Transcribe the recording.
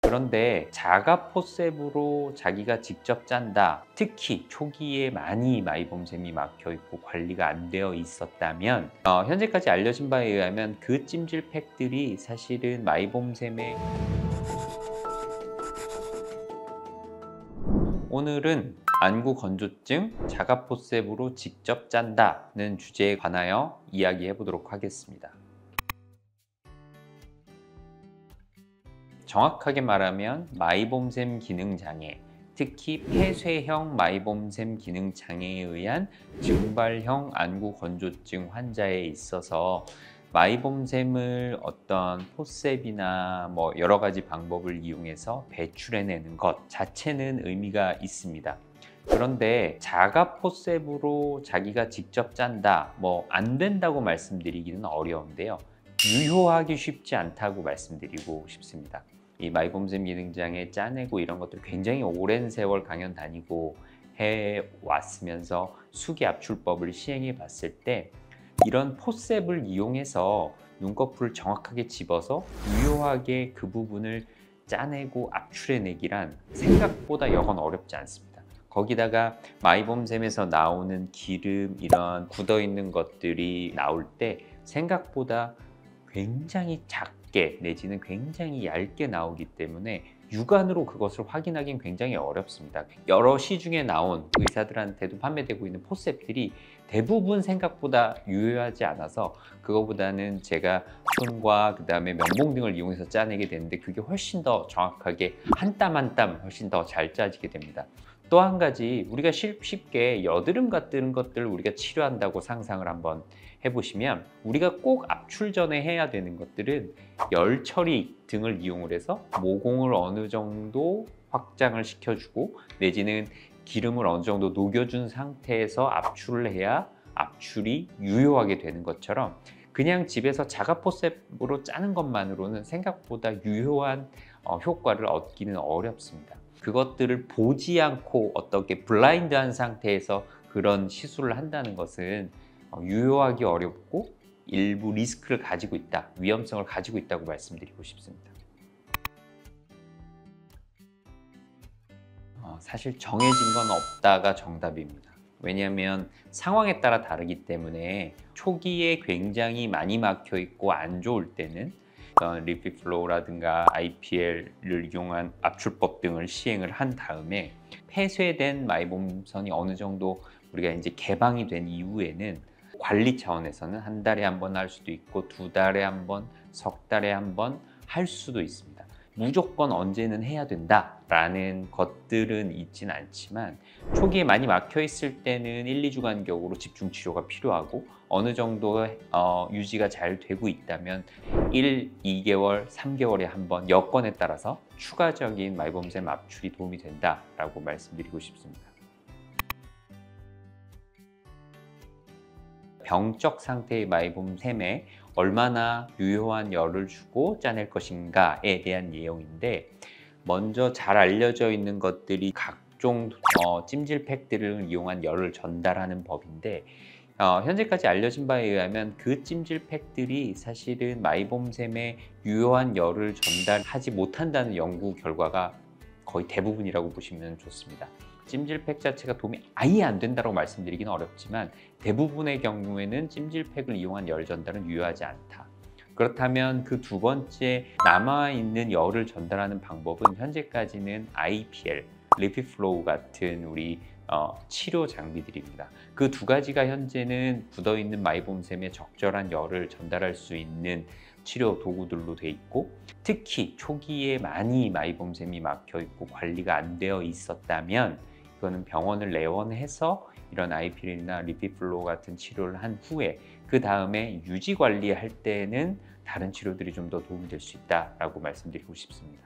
그런데 자가 포셉으로 자기가 직접 짠다, 특히 초기에 많이 마이봄샘이 막혀 있고 관리가 안 되어 있었다면 현재까지 알려진 바에 의하면 그 찜질팩들이 사실은 마이봄샘의 오늘은 안구 건조증 자가 포셉으로 직접 짠다는 주제에 관하여 이야기해 보도록 하겠습니다. 정확하게 말하면 마이봄샘 기능장애, 특히 폐쇄형 마이봄샘 기능장애에 의한 증발형 안구 건조증 환자에 있어서 마이봄샘을 어떤 포셉이나 여러 가지 방법을 이용해서 배출해내는 것 자체는 의미가 있습니다. 그런데 자가 포셉으로 자기가 직접 짠다, 안 된다고 말씀드리기는 어려운데요. 유효하기 쉽지 않다고 말씀드리고 싶습니다. 이 마이봄샘 기능장애 짜내고 이런 것들 굉장히 오랜 세월 강연 다니고 해왔으면서 수기 압출법을 시행해 봤을 때 이런 포셉을 이용해서 눈꺼풀을 정확하게 집어서 유효하게 그 부분을 짜내고 압출해내기란 생각보다 여건 어렵지 않습니다. 거기다가 마이봄샘에서 나오는 기름, 이런 굳어있는 것들이 나올 때 생각보다 굉장히 작게 내지는 굉장히 얇게 나오기 때문에 육안으로 그것을 확인하기는 굉장히 어렵습니다. 여러 시중에 나온 의사들한테도 판매되고 있는 포셉들이 대부분 생각보다 유효하지 않아서 그거보다는 제가 손과 그다음에 면봉 등을 이용해서 짜내게 되는데 그게 훨씬 더 정확하게 한 땀 한 땀 훨씬 더 잘 짜지게 됩니다. 또 한 가지, 우리가 쉽게 여드름 같은 것들을 우리가 치료한다고 상상을 한번 해보시면 우리가 꼭 압출 전에 해야 되는 것들은 열 처리 등을 이용을 해서 모공을 어느 정도 확장을 시켜주고 내지는 기름을 어느 정도 녹여준 상태에서 압출을 해야 압출이 유효하게 되는 것처럼 그냥 집에서 자가 포셉으로 짜는 것만으로는 생각보다 유효한 효과를 얻기는 어렵습니다. 그것들을 보지 않고 어떻게 블라인드한 상태에서 그런 시술을 한다는 것은 유효하기 어렵고 일부 리스크를 가지고 있다, 위험성을 가지고 있다고 말씀드리고 싶습니다. 사실 정해진 건 없다가 정답입니다. 왜냐하면 상황에 따라 다르기 때문에 초기에 굉장히 많이 막혀 있고 안 좋을 때는 리피플로우라든가 IPL을 이용한 압출법 등을 시행을 한 다음에 폐쇄된 마이봄선이 어느 정도 우리가 이제 개방이 된 이후에는 관리 차원에서는 한 달에 한 번 할 수도 있고 두 달에 한 번, 석 달에 한 번 할 수도 있습니다. 무조건 언제는 해야 된다라는 것들은 있진 않지만 초기에 많이 막혀 있을 때는 1, 2주 간격으로 집중 치료가 필요하고 어느 정도 유지가 잘 되고 있다면 1, 2개월, 3개월에 한 번 여건에 따라서 추가적인 마이봄샘 압출이 도움이 된다라고 말씀드리고 싶습니다. 병적 상태의 마이봄샘에 얼마나 유효한 열을 주고 짜낼 것인가에 대한 내용인데, 먼저 잘 알려져 있는 것들이 각종 찜질팩들을 이용한 열을 전달하는 법인데 현재까지 알려진 바에 의하면 그 찜질팩들이 사실은 마이봄샘에 유효한 열을 전달하지 못한다는 연구 결과가 거의 대부분이라고 보시면 좋습니다. 찜질팩 자체가 도움이 아예 안 된다고 말씀드리기는 어렵지만 대부분의 경우에는 찜질팩을 이용한 열 전달은 유효하지 않다. 그렇다면 그 두 번째 남아있는 열을 전달하는 방법은 현재까지는 IPL, 리피플로우 같은 우리 치료 장비들입니다. 그 두 가지가 현재는 굳어있는 마이봄샘에 적절한 열을 전달할 수 있는 치료 도구들로 돼 있고, 특히 초기에 많이 마이봄샘이 막혀 있고 관리가 안 되어 있었다면 이거는 병원을 내원해서 이런 IPL이나 리피플로우 같은 치료를 한 후에 그 다음에 유지 관리할 때는 다른 치료들이 좀 더 도움이 될 수 있다라고 말씀드리고 싶습니다.